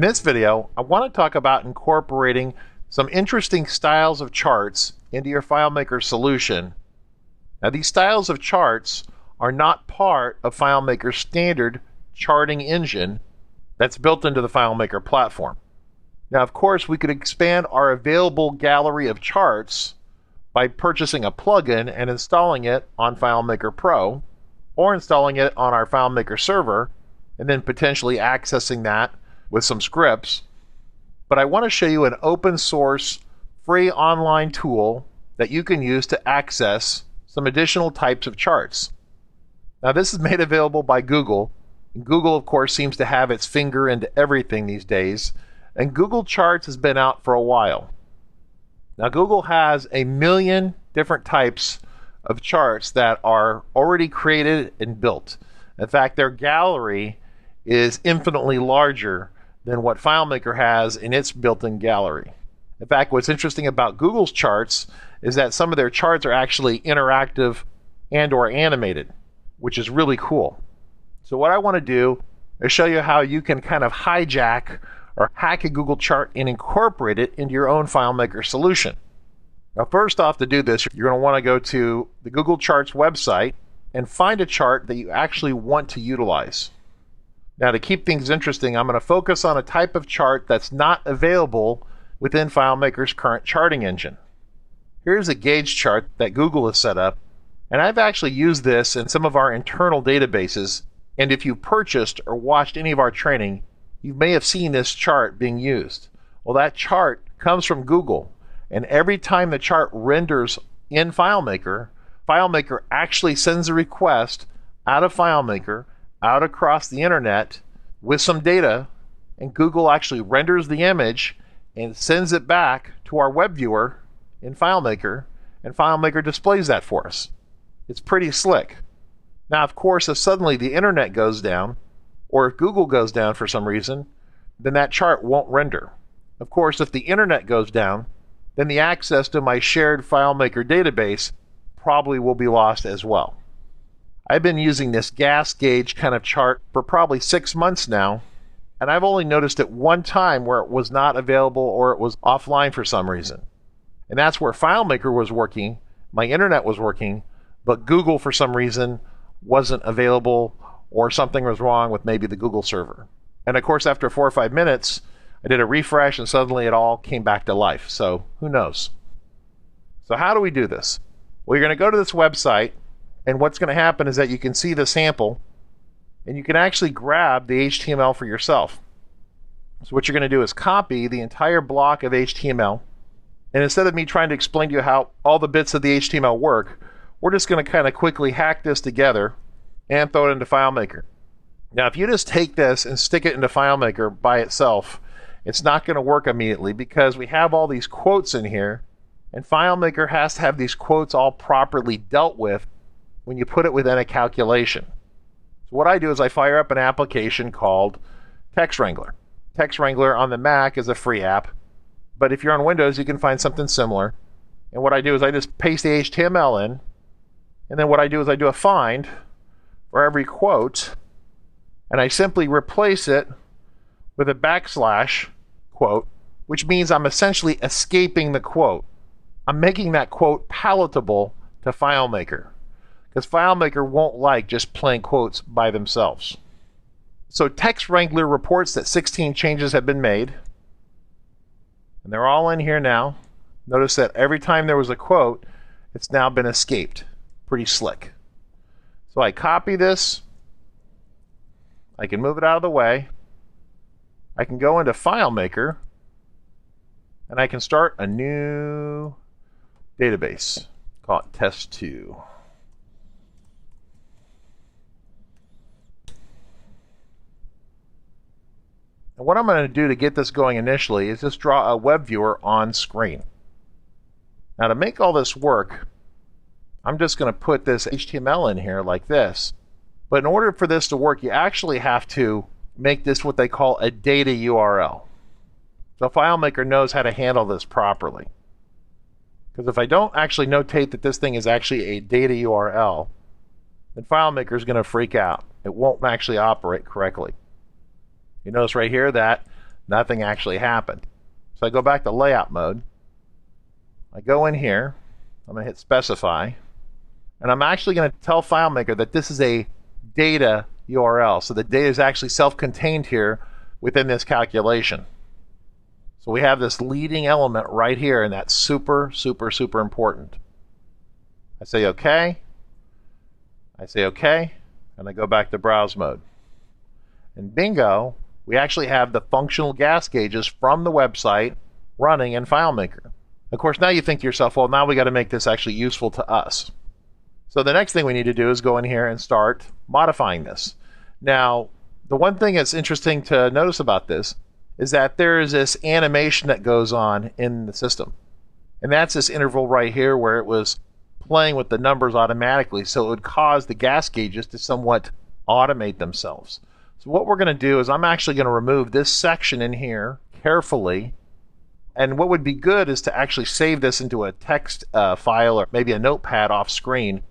this video, I want to talk about incorporating some interesting styles of charts into your FileMaker solution. Now, these styles of charts are not part of FileMaker's standard charting engine that's built into the FileMaker platform. Now, of course, we could expand our available gallery of charts by purchasing a plugin and installing it on FileMaker Pro, or installing it on our FileMaker server, and then potentially accessing that with some scripts. But I want to show you an open source free online tool that you can use to access some additional types of charts. Now, this is made available by Google. And Google, of course, seems to have its finger into everything these days. And Google Charts has been out for a while. Now, Google has 1 million different types of charts that are already created and built. In fact, their gallery is infinitely larger than what FileMaker has in its built-in gallery. In fact, what's interesting about Google's charts is that some of their charts are actually interactive and/or animated, which is really cool. So what I want to do is show you how you can kind of hijack or hack a Google chart and incorporate it into your own FileMaker solution. Now, first off, to do this, you're going to want to go to the Google Charts website and find a chart that you actually want to utilize. Now, to keep things interesting, I'm going to focus on a type of chart that's not available within FileMaker's current charting engine. Here's a gauge chart that Google has set up, and I've actually used this in some of our internal databases, and if you purchased or watched any of our training, you may have seen this chart being used. Well, that chart comes from Google, and every time the chart renders in FileMaker, FileMaker actually sends a request out of FileMaker out across the internet with some data, and Google actually renders the image and sends it back to our web viewer in FileMaker, and FileMaker displays that for us. It's pretty slick. Now, of course, if suddenly the internet goes down, or if Google goes down for some reason, then that chart won't render. Of course, if the internet goes down, then the access to my shared FileMaker database probably will be lost as well. I've been using this gas gauge kind of chart for probably 6 months now, and I've only noticed it one time where it was not available or it was offline for some reason. And that's where FileMaker was working, my internet was working, but Google for some reason wasn't available, or something was wrong with maybe the Google server. And of course, after 4 or 5 minutes, I did a refresh and suddenly it all came back to life. So who knows? So how do we do this? Well, you're going to go to this website, and what's going to happen is that you can see the sample, and you can actually grab the HTML for yourself. So what you're going to do is copy the entire block of HTML, and instead of me trying to explain to you how all the bits of the HTML work, we're just going to kind of quickly hack this together and throw it into FileMaker. Now, if you just take this and stick it into FileMaker by itself, it's not going to work immediately because we have all these quotes in here, and FileMaker has to have these quotes all properly dealt with when you put it within a calculation. So what I do is I fire up an application called Text Wrangler. Text Wrangler on the Mac is a free app, but if you're on Windows, you can find something similar. And what I do is I just paste the HTML in, and then what I do is I do a find for every quote, and I simply replace it with a backslash quote, which means I'm essentially escaping the quote. I'm making that quote palatable to FileMaker, because FileMaker won't like just plain quotes by themselves. So Text Wrangler reports that 16 changes have been made, and they're all in here now. Notice that every time there was a quote, it's now been escaped. Pretty slick. So I copy this, I can move it out of the way, I can go into FileMaker, and I can start a new database. Call it test2. And what I'm going to do to get this going initially is just draw a web viewer on screen. Now, to make all this work, I'm just going to put this HTML in here like this. But in order for this to work, you actually have to make this what they call a data URL. So FileMaker knows how to handle this properly. Because if I don't actually notate that this thing is actually a data URL, then FileMaker is going to freak out. It won't actually operate correctly. You notice right here that Nothing actually happened. So I go back to layout mode. I go in here. I'm going to hit specify. And I'm actually going to tell FileMaker that this is a data URL. So the data is actually self-contained here within this calculation. So we have this leading element right here, and that's super, super, super important. I say OK. I say OK, and I go back to browse mode. And bingo, we actually have the functional gas gauges from the website running in FileMaker. Of course, now you think to yourself, well, now we got to make this actually useful to us. So the next thing we need to do is go in here and start modifying this. Now, the one thing that's interesting to notice about this is that there is this animation that goes on in the system. And that's this interval right here where it was playing with the numbers automatically, so it would cause the gas gauges to somewhat automate themselves. So what we're going to do is I'm actually going to remove this section in here carefully. And what would be good is to actually save this into a text file or maybe a notepad off screen.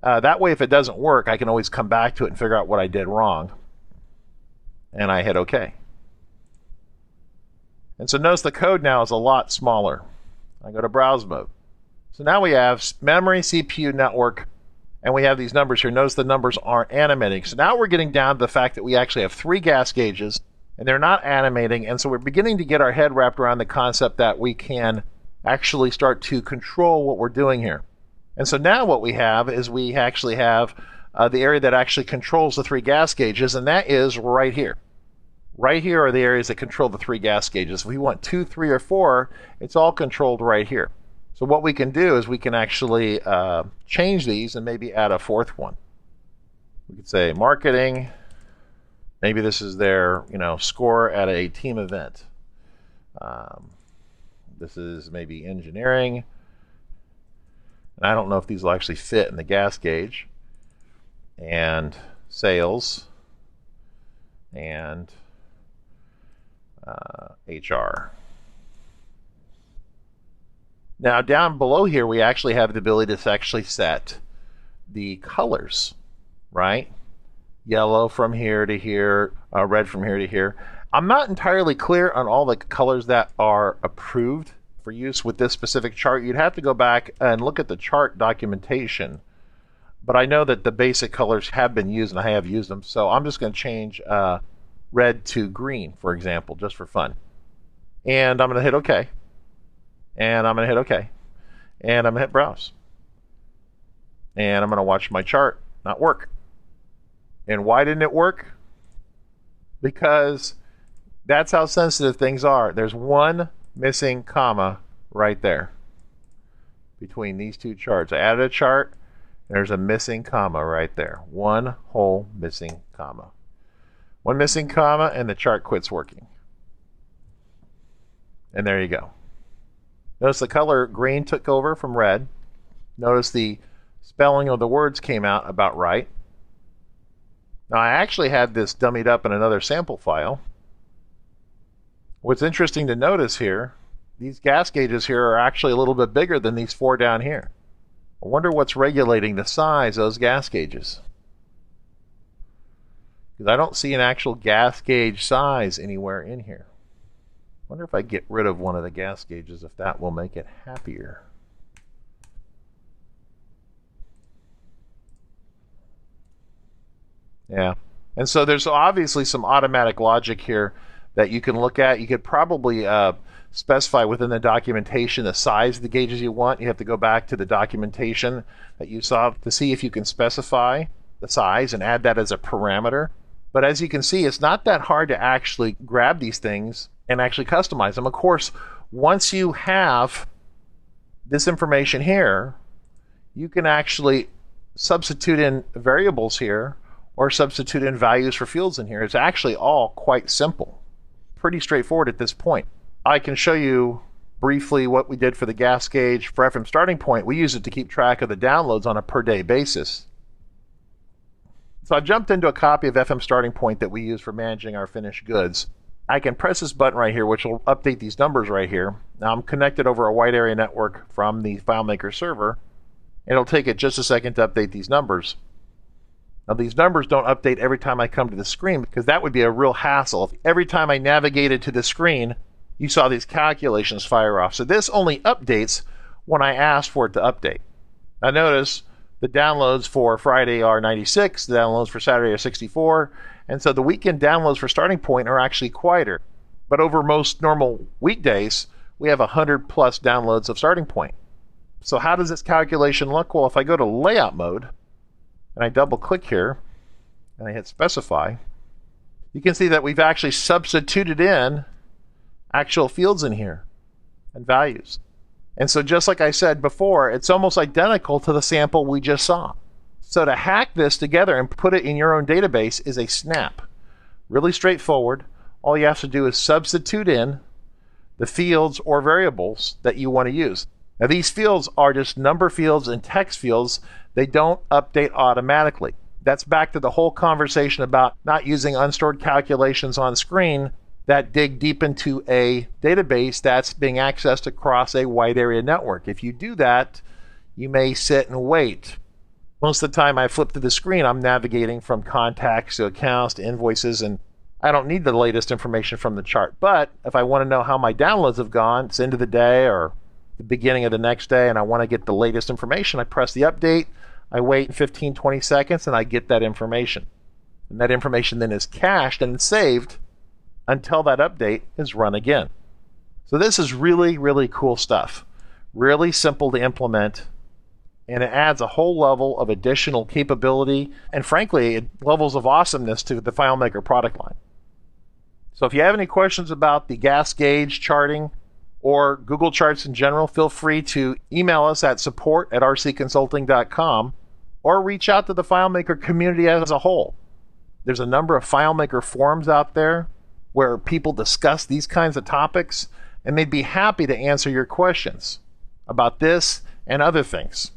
That way, if it doesn't work, I can always come back to it and figure out what I did wrong. And I hit OK. And so notice the code now is a lot smaller. I go to browse mode. So now we have memory, CPU, network, and we have these numbers here. Notice the numbers aren't animating. So now we're getting down to the fact that we actually have 3 gas gauges, and they're not animating. And so we're beginning to get our head wrapped around the concept that we can actually start to control what we're doing here. And so now what we have is we actually have the area that actually controls the 3 gas gauges, and that is right here. Right here are the areas that control the 3 gas gauges. If we want 2, 3, or 4, it's all controlled right here. So what we can do is we can actually change these and maybe add a 4th one. We could say marketing. Maybe this is their score at a team event. This is maybe engineering. And I don't know if these will actually fit in the gas gauge. And sales. And HR. Now down below here we actually have the ability to actually set the colors, right? Yellow from here to here, red from here to here. I'm not entirely clear on all the colors that are approved for use with this specific chart. You'd have to go back and look at the chart documentation. But I know that the basic colors have been used and I have used them. So I'm just going to change red to green, for example, just for fun. And I'm going to hit OK. And I'm going to hit OK. And I'm going to hit browse. And I'm going to watch my chart not work. And why didn't it work? Because that's how sensitive things are. There's one missing comma right there between these 2 charts. I added a chart, and there's a missing comma right there. One whole missing comma. One missing comma, and the chart quits working. And there you go. Notice the color green took over from red. Notice the spelling of the words came out about right. Now I actually had this dummied up in another sample file. What's interesting to notice here, these gas gauges here are actually a little bit bigger than these 4 down here. I wonder what's regulating the size of those gas gauges. Because I don't see an actual gas gauge size anywhere in here. I wonder if I get rid of one of the gas gauges, if that will make it happier. Yeah. And so there's obviously some automatic logic here that you can look at. You could probably specify within the documentation the size of the gauges you want. You have to go back to the documentation that you saw to see if you can specify the size and add that as a parameter. But as you can see, it's not that hard to actually grab these things and actually customize them. Of course, once you have this information here, you can actually substitute in variables here or substitute in values for fields in here. It's actually all quite simple. Pretty straightforward at this point. I can show you briefly what we did for the gas gauge. For FM starting point, we use it to keep track of the downloads on a per day basis. So I've jumped into a copy of FM starting point that we use for managing our finished goods. I can press this button right here, which will update these numbers right here. Now I'm connected over a wide area network from the FileMaker server. It'll take it just a second to update these numbers. Now, these numbers don't update every time I come to the screen because that would be a real hassle. If every time I navigated to the screen, you saw these calculations fire off. So this only updates when I ask for it to update. Now notice the downloads for Friday are 96, the downloads for Saturday are 64, and so the weekend downloads for Starting Point are actually quieter. But over most normal weekdays, we have 100 plus downloads of Starting Point. So how does this calculation look? Well, if I go to layout mode, and I double click here, and I hit specify, you can see that we've actually substituted in actual fields in here and values. And so just like I said before, it's almost identical to the sample we just saw. So to hack this together and put it in your own database is a snap. Really straightforward. All you have to do is substitute in the fields or variables that you want to use. Now these fields are just number fields and text fields. They don't update automatically. That's back to the whole conversation about not using unstored calculations on screen that dig deep into a database that's being accessed across a wide area network. If you do that, you may sit and wait. Most of the time I flip through the screen, I'm navigating from contacts to accounts to invoices, and I don't need the latest information from the chart. But if I want to know how my downloads have gone, it's end of the day or the beginning of the next day, and I want to get the latest information, I press the update, I wait 15, 20 seconds, and I get that information. And that information then is cached and saved until that update is run again. So this is really, really cool stuff. Really simple to implement, and it adds a whole level of additional capability, and frankly, levels of awesomeness to the FileMaker product line. So if you have any questions about the gas gauge charting or Google Charts in general, feel free to email us at support@rcconsulting.com or reach out to the FileMaker community as a whole. There's a number of FileMaker forums out there where people discuss these kinds of topics, and they'd be happy to answer your questions about this and other things.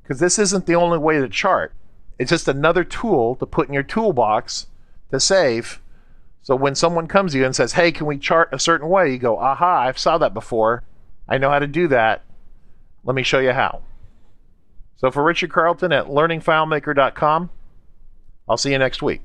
Because this isn't the only way to chart. It's just another tool to put in your toolbox to save. So when someone comes to you and says, hey, can we chart a certain way? You go, aha, I've saw that before. I know how to do that. Let me show you how. So for Richard Carlton at learningfilemaker.com, I'll see you next week.